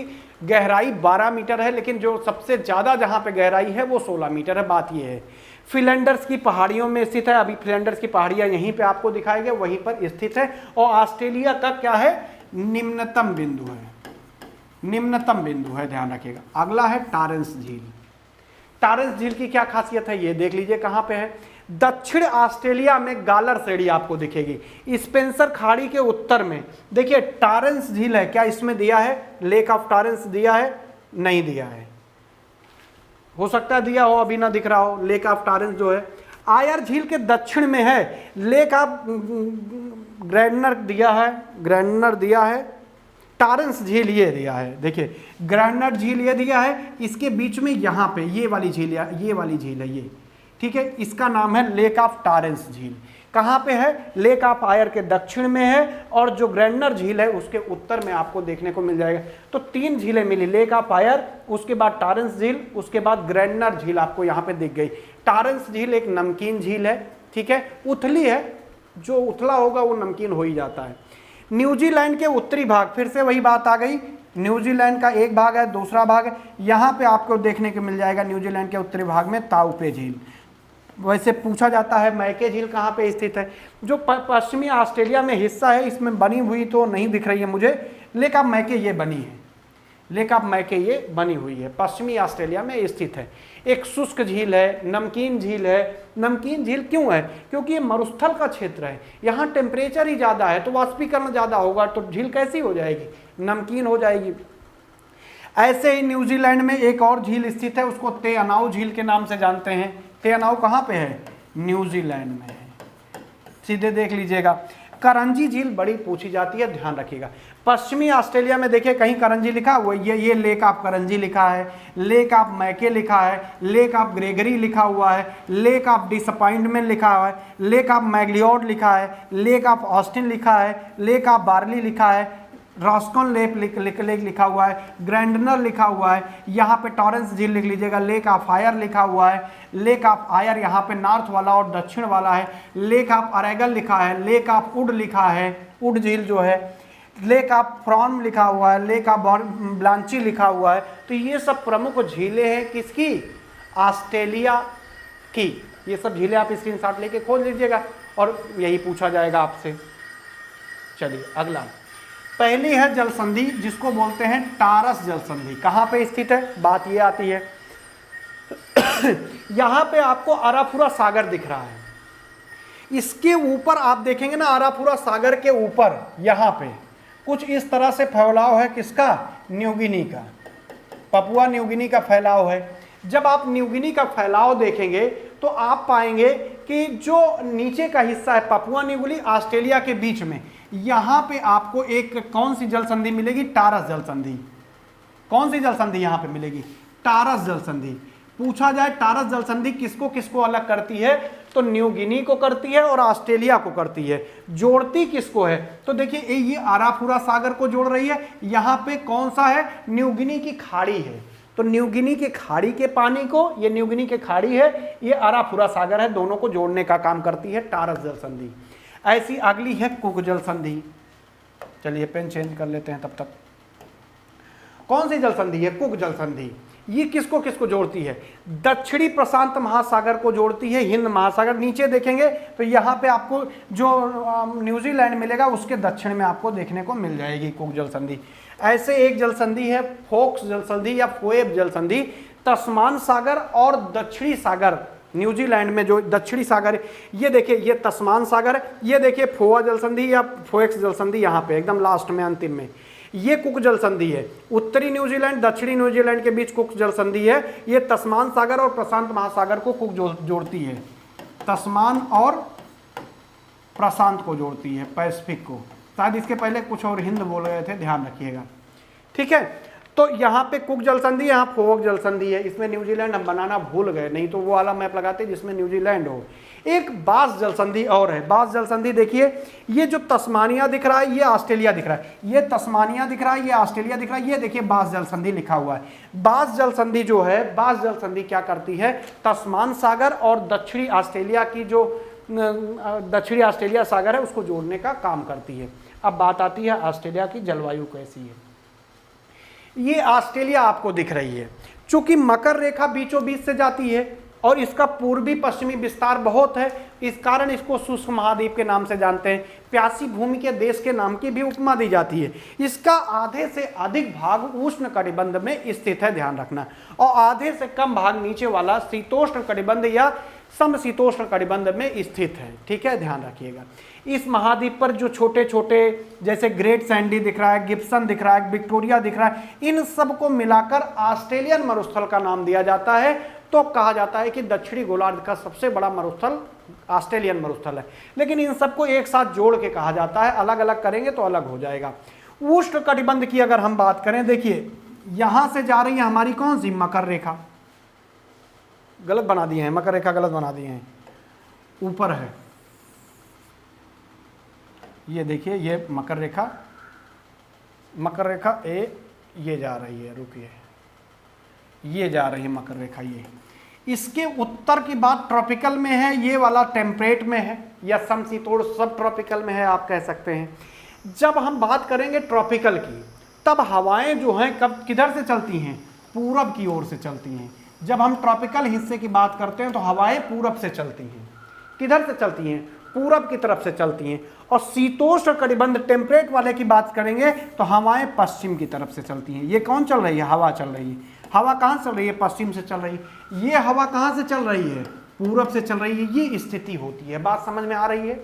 गहराई 12 मीटर है, लेकिन जो सबसे ज़्यादा जहाँ पे गहराई है वो 16 मीटर है। बात ये है फिलैंडर्स की पहाड़ियों में स्थित है, अभी फिलैंडर्स की पहाड़ियाँ यहीं पे आपको दिखाई गए, वहीं पर स्थित है। और ऑस्ट्रेलिया का क्या है? निम्नतम बिंदु है, निम्नतम बिंदु है, ध्यान रखिएगा। अगला है टॉरेंस झील। टॉरेंस झील की क्या खासियत है ये देख लीजिए कहाँ पे है? दक्षिण ऑस्ट्रेलिया में गालर श्रेणी आपको दिखेगी, स्पेंसर खाड़ी के उत्तर में। देखिए टॉरेंस झील है, क्या इसमें दिया है? लेक ऑफ टॉरेंस दिया है? नहीं दिया है, हो सकता है दिया हो, अभी ना दिख रहा हो। लेक ऑफ टॉरेंस जो है आयर झील के दक्षिण में है। लेक ऑफ ग्रैंडनर दिया है, ग्रैंडनर दिया है, टॉरेंस झील ये दिया है, देखिए ग्रैंडनर झील ये दिया है, इसके बीच में यहाँ पे ये वाली झील, ये वाली झील है ये, ठीक है। इसका नाम है लेक ऑफ टॉरेंस झील। कहाँ पे है? लेक ऑफ आयर के दक्षिण में है, और जो ग्रैंडनर झील है उसके उत्तर में आपको देखने को मिल जाएगा। तो 3 झीलें मिली, लेक ऑफ आयर, उसके बाद टॉरेंस झील, उसके बाद ग्रैंडनर झील आपको यहाँ पे दिख गई। टॉरेंस झील एक नमकीन झील है, ठीक है, उथली है, जो उथला होगा वो नमकीन हो ही जाता है। न्यूजीलैंड के उत्तरी भाग, फिर से वही बात आ गई, न्यूजीलैंड का एक भाग है, दूसरा भाग है, यहाँ पे आपको देखने को मिल जाएगा न्यूजीलैंड के उत्तरी भाग में ताउपे झील। वैसे पूछा जाता है मैके झील कहाँ पे स्थित है? जो पश्चिमी ऑस्ट्रेलिया में हिस्सा है, इसमें बनी हुई तो नहीं दिख रही है मुझे, लेक ऑफ मैके ये बनी है, लेक ऑफ मैके ये बनी हुई है, पश्चिमी ऑस्ट्रेलिया में स्थित है। एक शुष्क झील है, नमकीन झील है। नमकीन झील क्यों है? क्योंकि ये मरुस्थल का क्षेत्र है, यहाँ टेम्परेचर ही ज़्यादा है, तो वाष्पीकरण ज़्यादा होगा, तो झील कैसी हो जाएगी? नमकीन हो जाएगी। ऐसे ही न्यूजीलैंड में एक और झील स्थित है, उसको ते अनाउ झील के नाम से जानते हैं। ते अनाउ कहाँ पे है? न्यूजीलैंड में है, सीधे देख लीजिएगा। करंजी झील बड़ी पूछी जाती है, ध्यान रखिएगा। पश्चिमी ऑस्ट्रेलिया में देखिए कहीं करंजी लिखा हुआ है, ये लेक ऑफ करंजी लिखा है, लेक ऑफ मैके लिखा है, लेक ऑफ ग्रेगरी लिखा हुआ है, लेक ऑफ डिसअपॉइंटमेंट लिखा हुआ है, लेक ऑफ मैग्लियोड लिखा है, लेक ऑफ ऑस्टिन लिखा है, लेक ऑफ बार्ली लिखा है, रॉस्कॉन लेक लिखा हुआ है, ग्रैंडनर लिखा हुआ है, यहाँ पे टॉरेंस झील लिख लीजिएगा, लेक ऑफ आयर लिखा हुआ है, लेक ऑफ आयर यहाँ पे नॉर्थ वाला और दक्षिण वाला है, लेक ऑफ अरेगल लिखा है, लेक ऑफ उड लिखा है, उड झील जो है, लेक ऑफ फ्रॉन लिखा हुआ है, लेक ऑफ ब्लांची लिखा हुआ है। तो ये सब प्रमुख झीलें हैं किसकी? ऑस्ट्रेलिया की। ये सब झीलें आप स्क्रीनशॉट लेके खोज लीजिएगा और यही पूछा जाएगा आपसे। चलिए अगला, पहली है जल संधि जिसको बोलते हैं टारस जल संधि। कहाँ पे स्थित है? बात ये आती है यहाँ पे आपको अराफुरा सागर दिख रहा है, इसके ऊपर आप देखेंगे ना, अराफुरा सागर के ऊपर यहाँ पे कुछ इस तरह से फैलाव है किसका, न्यू गिनी का, पपुआ न्यू गिनी का फैलाव है। जब आप न्यू गिनी का फैलाव देखेंगे तो आप पाएंगे कि जो नीचे का हिस्सा है पपुआ न्यू गिनी ऑस्ट्रेलिया के बीच में, यहां पे आपको एक कौन सी जल संधि मिलेगी, टारस जल संधि। कौन सी जल संधि यहां पे मिलेगी, टारस जल संधि। पूछा जाए टारस जल संधि किसको किसको अलग करती है, तो न्यू गिनी को करती है और ऑस्ट्रेलिया को करती है। जोड़ती किसको है, तो देखिए ये आराफुरा सागर को जोड़ रही है। यहां पे कौन सा है, न्यू गिनी की खाड़ी है, तो न्यू गिनी के खाड़ी के पानी को, ये न्यू गिनी के खाड़ी है, ये आराफुरा सागर है, दोनों को जोड़ने का काम करती है टारस जल संधि। ऐसी अगली है कुक जल संधि। चलिए पेन चेंज कर लेते हैं तब तक। कौन सी जल संधि है, कुक जल संधि। ये किसको किसको जोड़ती है, दक्षिणी प्रशांत महासागर को जोड़ती है, हिंद महासागर। नीचे देखेंगे तो यहाँ पे आपको जो न्यूजीलैंड मिलेगा उसके दक्षिण में आपको देखने को मिल जाएगी कुक जल संधि। ऐसे एक जल संधि है फोक्स जल संधि या फोएब जल संधि। तस्मान सागर और दक्षिणी सागर, न्यूजीलैंड में जो दक्षिणी सागर, ये देखिए ये तस्मान सागर है, ये देखिए फोआ जल संधि या फोएक्स जल संधि यहाँ पे एकदम लास्ट में अंतिम में, ये कुक जल संधि है। उत्तरी न्यूजीलैंड दक्षिणी न्यूजीलैंड के बीच कुक जल संधि है। ये तस्मान सागर और प्रशांत महासागर को कुक जोड़ती है, तस्मान और प्रशांत को जोड़ती है, पैसिफिक को। शायद इसके पहले कुछ और हिंद बोल रहे थे, ध्यान रखिएगा, ठीक है। तो यहाँ पे कुक जल संधि, यहाँ फोक जल संधि है। इसमें न्यूजीलैंड हम बनाना भूल गए, नहीं तो वो वाला मैप लगाते जिसमें न्यूजीलैंड हो। एक बास जल संधि और है, बास जल संधि देखिए, ये जो तस्मानिया दिख रहा है ये ऑस्ट्रेलिया दिख रहा है, ये तस्मानिया दिख रहा है ये ऑस्ट्रेलिया दिख रहा है, ये देखिए बास जल संधि लिखा हुआ है। बास जल संधि जो है, बास जल संधि क्या करती है, तस्मान सागर और दक्षिणी ऑस्ट्रेलिया की जो दक्षिणी ऑस्ट्रेलिया सागर है उसको जोड़ने का काम करती है। अब बात आती है ऑस्ट्रेलिया की जलवायु कैसी है। ये ऑस्ट्रेलिया आपको दिख रही है, चूंकि मकर रेखा बीचों बीच से जाती है और इसका पूर्वी पश्चिमी विस्तार बहुत है, इस कारण इसको शुष्क महाद्वीप के नाम से जानते हैं। प्यासी भूमि के देश के नाम की भी उपमा दी जाती है। इसका आधे से अधिक भाग उष्ण कटिबंध में स्थित है, ध्यान रखना, और आधे से कम भाग नीचे वाला शीतोष्ण कटिबंध या समशीतोष्ण कटिबंध में स्थित है, ठीक है, ध्यान रखिएगा। इस महाद्वीप पर जो छोटे छोटे जैसे ग्रेट सैंडी दिख रहा है, गिब्सन दिख रहा है, विक्टोरिया दिख रहा है, इन सब को मिलाकर ऑस्ट्रेलियन मरुस्थल का नाम दिया जाता है। तो कहा जाता है कि दक्षिणी गोलार्ध का सबसे बड़ा मरुस्थल ऑस्ट्रेलियन मरुस्थल है। लेकिन इन सबको एक साथ जोड़ के कहा जाता है, अलग अलग करेंगे तो अलग हो जाएगा। उष्ण कटिबंध की अगर हम बात करें, देखिए यहां से जा रही है हमारी कौन सी, मकर रेखा, गलत बना दिए हैं, मकर रेखा गलत बना दिए हैं, ऊपर है, ये देखिए ये मकर रेखा, मकर रेखा ये जा रही है, रुकिए, ये जा रही है मकर रेखा। ये इसके उत्तर की बात ट्रॉपिकल में है, ये वाला टेम्परेट में है या समशीतोष्ण सब ट्रॉपिकल में है आप कह सकते हैं। जब हम बात करेंगे ट्रॉपिकल की, तब हवाएं जो हैं कब किधर से चलती हैं, पूरब की ओर से चलती हैं। जब हम ट्रॉपिकल हिस्से की बात करते हैं तो हवाएं पूरब से चलती हैं। किधर से चलती हैं, पूरब की तरफ से चलती हैं। और शीतोष्ण कटिबंध टेम्परेट वाले की बात करेंगे तो हवाएं पश्चिम की तरफ से चलती हैं। ये कौन चल रही है, हवा चल रही है। हवा कहाँ चल रही है, पश्चिम से चल रही है। ये हवा कहाँ से चल रही है, पूरब से चल रही है। ये स्थिति होती है, बात समझ में आ रही है।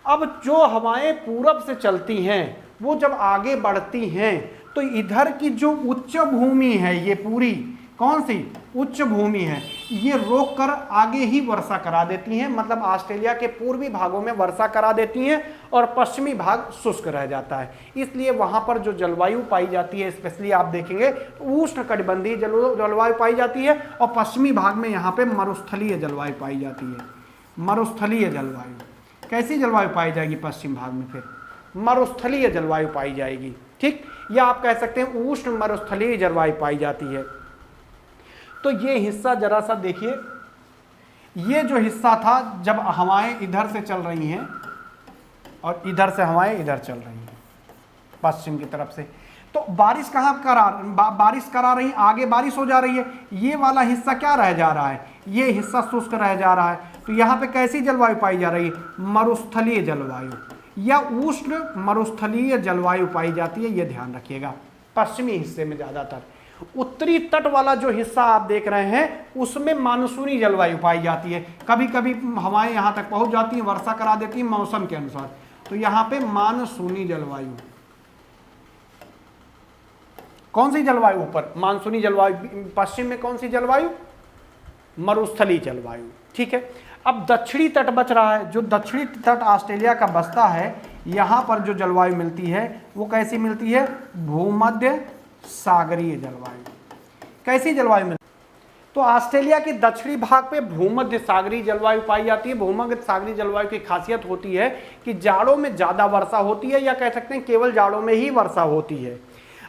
अब जो हवाएं पूरब से चलती हैं वो जब आगे बढ़ती हैं तो इधर की जो उच्च भूमि है, ये पूरी कौन सी उच्च भूमि है, ये रोक कर आगे ही वर्षा करा देती हैं। मतलब ऑस्ट्रेलिया के पूर्वी भागों में वर्षा करा देती हैं और पश्चिमी भाग शुष्क रह जाता है। इसलिए वहां पर जो जलवायु पाई जाती है, स्पेशली आप देखेंगे उष्ण कटिबंधीय जलवायु पाई जाती है और पश्चिमी भाग में यहाँ पे मरुस्थलीय जलवायु पाई जाती है। मरुस्थलीय जलवायु, कैसी जलवायु पाई जाएगी पश्चिम भाग में, फिर मरुस्थलीय जलवायु पाई जाएगी, ठीक, या आप कह सकते हैं उष्ण मरुस्थलीय जलवायु पाई जाती है। तो ये हिस्सा जरा सा देखिए, ये जो हिस्सा था जब हवाएं इधर से चल रही हैं और इधर से हवाएं इधर चल रही हैं पश्चिम की तरफ से, तो बारिश कहाँ बारिश करा रही, आगे बारिश हो जा रही है। ये वाला हिस्सा क्या रह जा रहा है, ये हिस्सा शुष्क रह जा रहा है। तो यहाँ पे कैसी जलवायु पाई जा रही है, मरुस्थलीय जलवायु या उष्ण मरुस्थलीय जलवायु पाई जाती है। ये ध्यान रखिएगा, पश्चिमी हिस्से में ज़्यादातर। उत्तरी तट वाला जो हिस्सा आप देख रहे हैं उसमें मानसूनी जलवायु पाई जाती है। कभी कभी हवाएं यहाँ तक पहुँच जाती हैं, वर्षा करा देती हैं मौसम के अनुसार। तो यहाँ पे मानसूनी जलवायु, कौन सी जलवायु ऊपर? मानसूनी जलवायु। पश्चिम में कौन सी जलवायु? मरुस्थलीय जलवायु। ठीक है, अब दक्षिणी तट बच रहा है। जो दक्षिणी तट ऑस्ट्रेलिया का बसता है, यहाँ पर जो जलवायु मिलती है वो कैसी मिलती है? भूमध्य सागरीय जलवायु। कैसी जलवायु मिलती है? तो ऑस्ट्रेलिया के दक्षिणी भाग पे भूमध्य सागरीय जलवायु पाई जाती है। भूमध्य सागरीय जलवायु की खासियत होती है कि जाड़ों में ज़्यादा वर्षा होती है, या कह सकते हैं केवल जाड़ों में ही वर्षा होती है।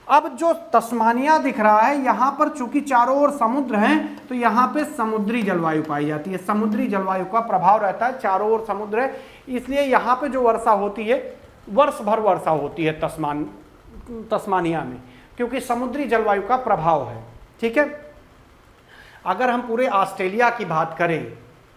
अब जो तस्मानिया दिख रहा है, यहाँ पर चूंकि चारों ओर समुद्र हैं, तो यहाँ पे समुद्री जलवायु पाई जाती है। समुद्री जलवायु का प्रभाव रहता है, चारों ओर समुद्र है, इसलिए यहाँ पे जो वर्षा होती है वर्ष भर वर्षा होती है तस्मानिया में, क्योंकि समुद्री जलवायु का प्रभाव है। ठीक है, अगर हम पूरे ऑस्ट्रेलिया की बात करें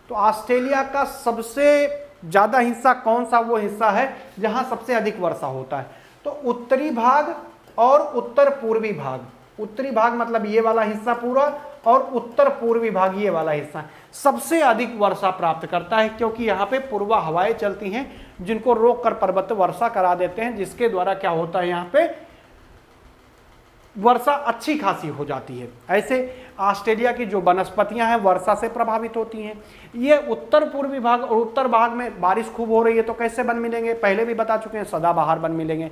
तो ऑस्ट्रेलिया का सबसे ज़्यादा हिस्सा कौन सा वो हिस्सा है जहाँ सबसे अधिक वर्षा होता है? तो उत्तरी भाग और उत्तर पूर्वी भाग। उत्तरी भाग मतलब ये वाला हिस्सा पूरा, और उत्तर पूर्वी भाग ये वाला हिस्सा सबसे अधिक वर्षा प्राप्त करता है, क्योंकि यहाँ पे पूर्वा हवाएं चलती हैं जिनको रोक कर पर्वत वर्षा करा देते हैं, जिसके द्वारा क्या होता है यहाँ पे वर्षा अच्छी खासी हो जाती है। ऐसे ऑस्ट्रेलिया की जो वनस्पतियां हैं वर्षा से प्रभावित होती हैं। ये उत्तर पूर्वी भाग और उत्तर भाग में बारिश खूब हो रही है, तो कैसे वन मिलेंगे? पहले भी बता चुके हैं, सदाबहार वन मिलेंगे,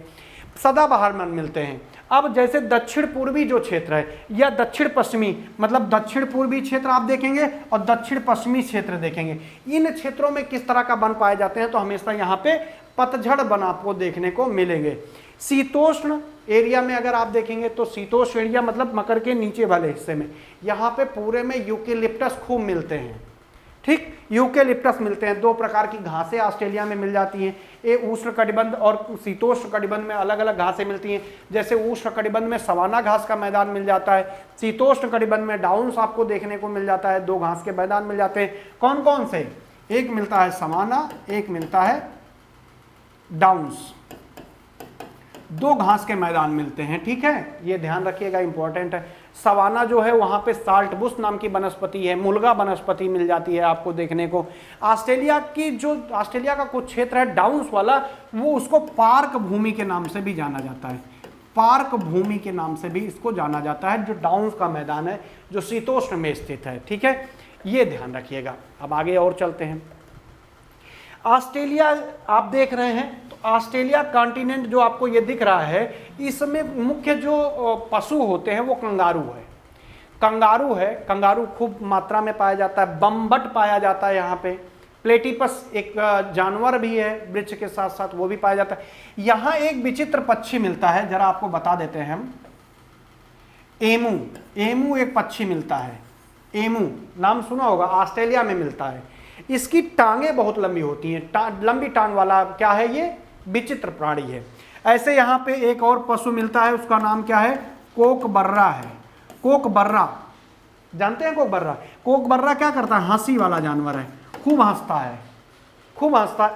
सदाबहार वन मिलते हैं। अब जैसे दक्षिण पूर्वी जो क्षेत्र है या दक्षिण पश्चिमी, मतलब दक्षिण पूर्वी क्षेत्र आप देखेंगे और दक्षिण पश्चिमी क्षेत्र देखेंगे, इन क्षेत्रों में किस तरह का वन पाए जाते हैं? तो हमेशा यहाँ पे पतझड़ वन आपको देखने को मिलेंगे। शीतोष्ण एरिया में अगर आप देखेंगे तो शीतोष्ण एरिया मतलब मकर के नीचे वाले हिस्से में, यहाँ पे पूरे में यूकेलिप्टस खूब मिलते हैं। ठीक, यूकेलिप्टस मिलते हैं। 2 प्रकार की घासें ऑस्ट्रेलिया में मिल जाती हैं। एक उष्ण कटिबंध और शीतोष्ण कटिबंध में अलग अलग घासें मिलती हैं। जैसे उष्ण कटिबंध में सवाना घास का मैदान मिल जाता है, शीतोष्ण कटिबंध में डाउन्स आपको देखने को मिल जाता है। 2 घास के मैदान मिल जाते हैं। कौन कौन से? एक मिलता है सवाना, एक मिलता है डाउन्स। 2 घास के मैदान मिलते हैं। ठीक है, ये ध्यान रखिएगा, इंपॉर्टेंट है। सवाना जो है वहाँ पे साल्ट बुश नाम की वनस्पति है, मुलगा वनस्पति मिल जाती है आपको देखने को। ऑस्ट्रेलिया का कुछ क्षेत्र है डाउन्स वाला, वो उसको पार्क भूमि के नाम से भी जाना जाता है। पार्क भूमि के नाम से भी इसको जाना जाता है, जो डाउन्स का मैदान है, जो शीतोष्ण में स्थित है। ठीक है, ये ध्यान रखिएगा। अब आगे और चलते हैं। ऑस्ट्रेलिया आप देख रहे हैं, तो ऑस्ट्रेलिया कॉन्टिनेंट जो आपको ये दिख रहा है, इसमें मुख्य जो पशु होते हैं वो कंगारू है। कंगारू खूब मात्रा में पाया जाता है। बम्बट पाया जाता है यहाँ पे। प्लेटिपस एक जानवर भी है, वृक्ष के साथ साथ वो भी पाया जाता है। यहाँ एक विचित्र पक्षी मिलता है, जरा आपको बता देते हैं हम। एमू एक पक्षी मिलता है। एमू नाम सुना होगा, ऑस्ट्रेलिया में मिलता है। इसकी टांगें बहुत लंबी होती हैं। लंबी टांग वाला क्या है? ये विचित्र प्राणी है। ऐसे यहाँ पे एक और पशु मिलता है, उसका नाम क्या है? कोकबर्रा है। कोकबर्रा जानते हैं? कोकबर्रा क्या करता है? हंसी वाला जानवर है, खूब हंसता है।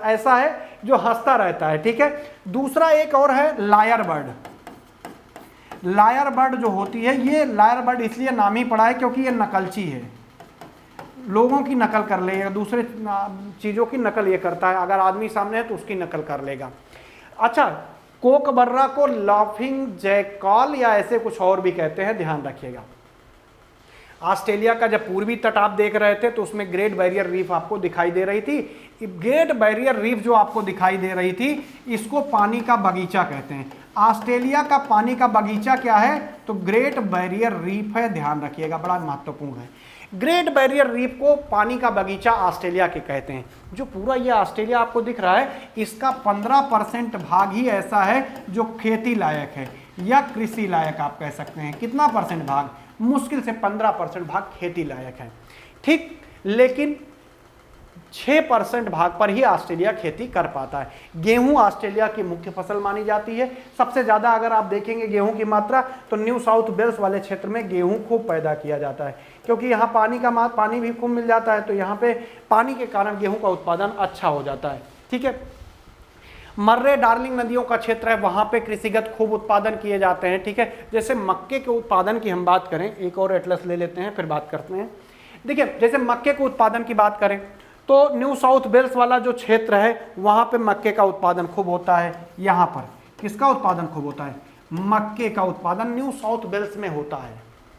ऐसा है जो हंसता रहता है। ठीक है, दूसरा एक और है लायर बर्ड। लायर बर्ड जो होती है, ये लायर बर्ड इसलिए नाम ही पड़ा है क्योंकि ये नकलची है, लोगों की नकल कर लेगा, दूसरे चीज़ों की नकल ये करता है। अगर आदमी सामने है तो उसकी नकल कर लेगा। अच्छा, कोकबर्रा को लाफिंग जैकॉल या ऐसे कुछ और भी कहते हैं, ध्यान रखिएगा। ऑस्ट्रेलिया का जब पूर्वी तट आप देख रहे थे तो उसमें ग्रेट बैरियर रीफ आपको दिखाई दे रही थी। ग्रेट बैरियर रीफ जो आपको दिखाई दे रही थी, इसको पानी का बगीचा कहते हैं। ऑस्ट्रेलिया का पानी का बगीचा क्या है? तो ग्रेट बैरियर रीफ है, ध्यान रखिएगा, बड़ा महत्वपूर्ण है। ग्रेट बैरियर रीफ को पानी का बगीचा ऑस्ट्रेलिया के कहते हैं। जो पूरा ये ऑस्ट्रेलिया आपको दिख रहा है, इसका 15% भाग ही ऐसा है जो खेती लायक है या कृषि लायक आप कह सकते हैं। कितना परसेंट भाग? मुश्किल से 15% भाग खेती लायक है। ठीक, लेकिन 6% भाग पर ही ऑस्ट्रेलिया खेती कर पाता है। गेहूं ऑस्ट्रेलिया की मुख्य फसल मानी जाती है। सबसे ज़्यादा अगर आप देखेंगे गेहूं की मात्रा, तो न्यू साउथ वेल्स वाले क्षेत्र में गेहूं खूब पैदा किया जाता है, क्योंकि यहाँ पानी भी खूब मिल जाता है, तो यहाँ पे पानी के कारण गेहूं का उत्पादन अच्छा हो जाता है। ठीक है, मर्रे डार्लिंग नदियों का क्षेत्र है, वहाँ पे कृषिगत खूब उत्पादन किए जाते हैं। ठीक है, जैसे मक्के के उत्पादन की हम बात करें, एक और एटलस ले लेते हैं फिर बात करते हैं। देखिए, जैसे मक्के के उत्पादन की बात करें तो न्यू साउथ वेल्स वाला जो क्षेत्र है वहाँ पे मक्के का उत्पादन खूब होता है। यहाँ पर किसका उत्पादन खूब होता है? मक्के का उत्पादन न्यू साउथ वेल्स में होता है।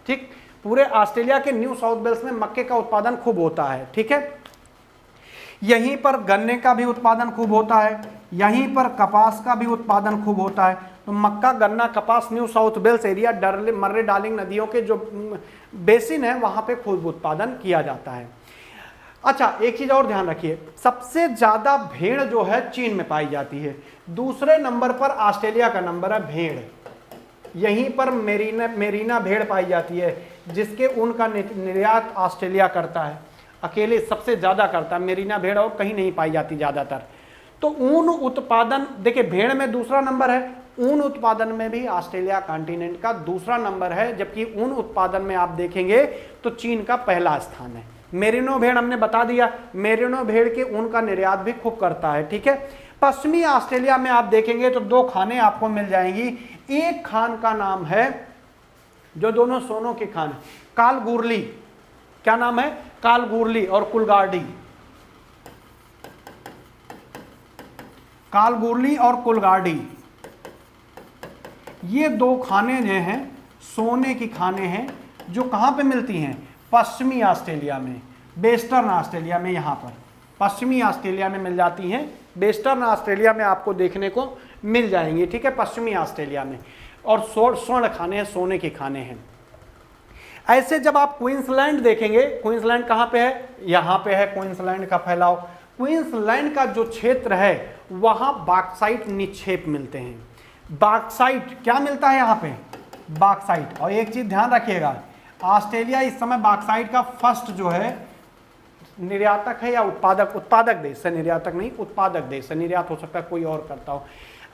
ठीक, पूरे ऑस्ट्रेलिया के न्यू साउथ वेल्स में मक्के का उत्पादन खूब होता है। ठीक है, यहीं पर गन्ने का भी उत्पादन खूब होता है, यहीं पर कपास का भी उत्पादन खूब होता है। तो मक्का, गन्ना, कपास न्यू साउथ वेल्स एरिया, मर्रे डार्लिंग नदियों के जो बेसिन है वहां पे खूब उत्पादन किया जाता है। अच्छा, एक चीज और ध्यान रखिए, सबसे ज्यादा भेड़ जो है चीन में पाई जाती है, दूसरे नंबर पर ऑस्ट्रेलिया का नंबर है भेड़। यहीं पर मेरीना भेड़ पाई जाती है, जिसके ऊन का निर्यात ऑस्ट्रेलिया करता है, अकेले सबसे ज्यादा करता है मेरीना भेड़, और कहीं नहीं पाई जाती ज्यादातर। तो ऊन उत्पादन देखिए, भेड़ में दूसरा नंबर है, ऊन उत्पादन में भी ऑस्ट्रेलिया कॉन्टिनेंट का दूसरा नंबर है, जबकि ऊन उत्पादन में आप देखेंगे तो चीन का पहला स्थान है। मेरिनो भेड़ हमने बता दिया, मेरिनो भेड़ के ऊन का निर्यात भी खूब करता है। ठीक है, पश्चिमी ऑस्ट्रेलिया में आप देखेंगे तो दो खाने आपको मिल जाएंगी। एक खान का नाम है, जो दोनों सोनों की खान है, कालगुरली। क्या नाम है? कालगुरली और कुलगार्डी। कालगुरली और कुलगार्डी, ये दो खाने जो हैं सोने की खाने हैं, जो कहां पे मिलती हैं? पश्चिमी ऑस्ट्रेलिया में, वेस्टर्न ऑस्ट्रेलिया में। यहां पर पश्चिमी ऑस्ट्रेलिया में मिल जाती हैं, वेस्टर्न ऑस्ट्रेलिया में आपको देखने को मिल जाएंगी। ठीक है, पश्चिमी ऑस्ट्रेलिया में। और स्वर्ण खाने हैं, सोने के खाने हैं। ऐसे जब आप क्वींसलैंड देखेंगे, क्वींसलैंड कहां पे है? यहां पे है क्वींसलैंड का फैलाव। क्वींसलैंड का जो क्षेत्र है वहां बॉक्साइट निक्षेप मिलते हैं। बॉक्साइट क्या मिलता है यहां पे? बॉक्साइट। और एक चीज ध्यान रखिएगा, ऑस्ट्रेलिया इस समय बॉक्साइट का फर्स्ट जो है निर्यातक है या उत्पादक? उत्पादक देश है, निर्यातक नहीं, उत्पादक देश है। निर्यात हो सकता है कोई और करता हो।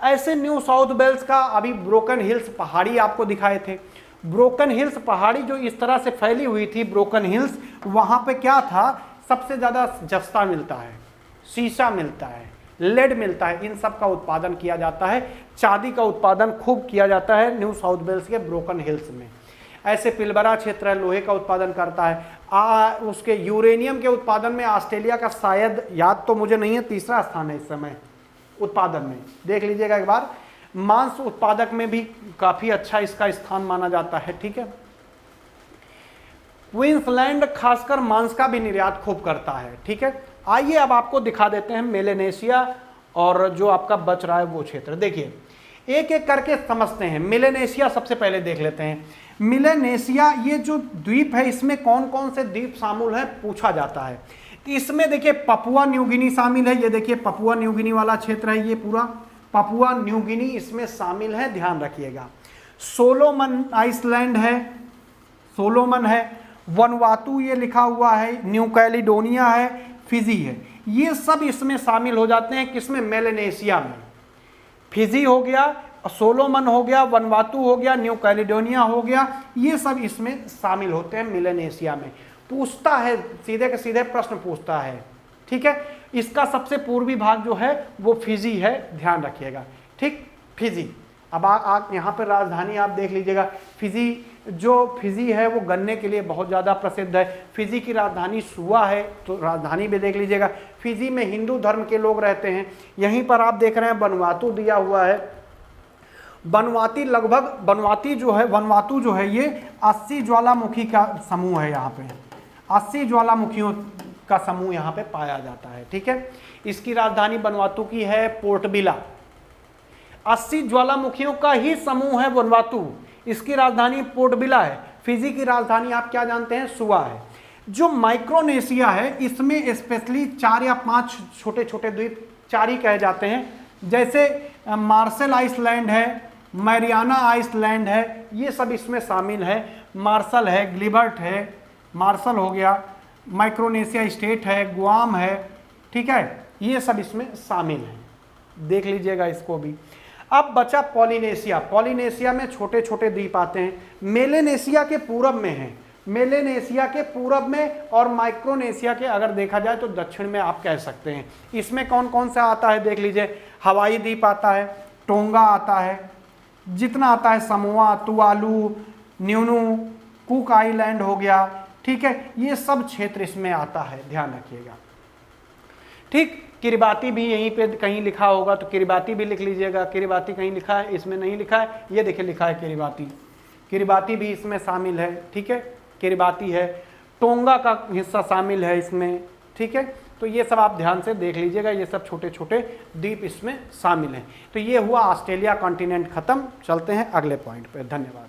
ऐसे न्यू साउथ वेल्स का अभी ब्रोकन हिल्स पहाड़ी आपको दिखाए थे। ब्रोकन हिल्स पहाड़ी जो इस तरह से फैली हुई थी, ब्रोकन हिल्स, वहां पे क्या था? सबसे ज्यादा जस्ता मिलता है, शीशा मिलता है, लेड मिलता है, इन सब का उत्पादन किया जाता है। चांदी का उत्पादन खूब किया जाता है न्यू साउथ वेल्स के ब्रोकन हिल्स में। ऐसे पिलबरा क्षेत्र है, लोहे का उत्पादन करता है। उसके यूरेनियम के उत्पादन में ऑस्ट्रेलिया का शायद, याद तो मुझे नहीं है, तीसरा स्थान है इस समय उत्पादन में, देख लीजिएगा एक बार। मांस उत्पादक में भी काफी अच्छा इसका स्थान माना जाता है। ठीक है, क्वींसलैंड खासकर मांस का भी निर्यात खूब करता है। ठीक है, आइए अब आपको दिखा देते हैं मेलेनेशिया और जो आपका बच रहा है वो क्षेत्र। देखिए एक एक करके समझते हैं। मेलेनेशिया सबसे पहले देख लेते हैं। मेलेनेशिया ये जो द्वीप है, इसमें कौन कौन से द्वीप शामिल है पूछा जाता है। इसमें देखिए पपुआ न्यू गिनी शामिल है। ये देखिए पपुआ न्यू गिनी वाला क्षेत्र है, ये पूरा पपुआ न्यू गिनी इसमें शामिल है, ध्यान रखिएगा। सोलोमन आइसलैंड है, सोलोमन है। वनवातु ये लिखा हुआ है, न्यू कैलिडोनिया है, फिजी है। ये सब इसमें शामिल हो जाते हैं। किसमें? मेलेनेशिया में। फिजी हो गया, सोलोमन हो गया, वनवातु हो गया, न्यू कैलिडोनिया हो गया, ये सब इसमें शामिल होते हैं मेलेनेशिया में। पूछता है, सीधे के सीधे प्रश्न पूछता है। ठीक है, इसका सबसे पूर्वी भाग जो है वो फिजी है, ध्यान रखिएगा। ठीक, फिजी। अब आप यहाँ पर राजधानी आप देख लीजिएगा। फिजी जो फिजी है वो गन्ने के लिए बहुत ज़्यादा प्रसिद्ध है। फिजी की राजधानी सुआ है, तो राजधानी भी देख लीजिएगा। फिजी में हिंदू धर्म के लोग रहते हैं। यहीं पर आप देख रहे हैं वनवातु दिया हुआ है। वनवाती लगभग, वनवातु जो है ये 80 ज्वालामुखी का समूह है। यहाँ पे 80 ज्वालामुखियों का समूह यहाँ पे पाया जाता है। ठीक है, इसकी राजधानी वनवातु की है पोर्टबिला। 80 ज्वालामुखियों का ही समूह है वनवातु, इसकी राजधानी पोर्टबिला है। फिजी की राजधानी आप क्या जानते हैं? सुआ है। जो माइक्रोनेशिया है इसमें स्पेशली 4 या 5 छोटे छोटे द्वीप, 4 ही कहे जाते हैं, जैसे मार्शल आइसलैंड है, मैरियाना आइसलैंड है, ये सब इसमें शामिल है। मार्शल है, ग्लिबर्ट है, मार्शल हो गया, माइक्रोनेशिया स्टेट है, गुआम है। ठीक है, ये सब इसमें शामिल है, देख लीजिएगा इसको भी। अब बचा पॉलिनेशिया। पॉलिनेशिया में छोटे छोटे द्वीप आते हैं। मेलेनेशिया के पूरब में है, मेलेनेशिया के पूरब में, और माइक्रोनेशिया के अगर देखा जाए तो दक्षिण में आप कह सकते हैं। इसमें कौन कौन सा आता है देख लीजिए। हवाई द्वीप आता है, टोंगा आता है, जितना आता है, समोआ, तुवालू, न्यूनू, कुक आइलैंड हो गया। ठीक है, ये सब क्षेत्र इसमें आता है, ध्यान रखिएगा। ठीक, किरिबाती भी यहीं पे कहीं लिखा होगा तो किरिबाती भी लिख लीजिएगा। किरिबाती कहीं लिखा है, इसमें नहीं लिखा है, ये देखिए लिखा है किरिबाती, किरिबाती भी इसमें शामिल है, ठीक है, किरिबाती है। टोंगा का हिस्सा शामिल है इसमें, ठीक है। तो ये सब आप ध्यान से देख लीजिएगा, ये सब छोटे छोटे द्वीप इसमें शामिल हैं। तो ये हुआ ऑस्ट्रेलिया कॉन्टिनेंट खत्म। चलते हैं अगले पॉइंट पे। धन्यवाद।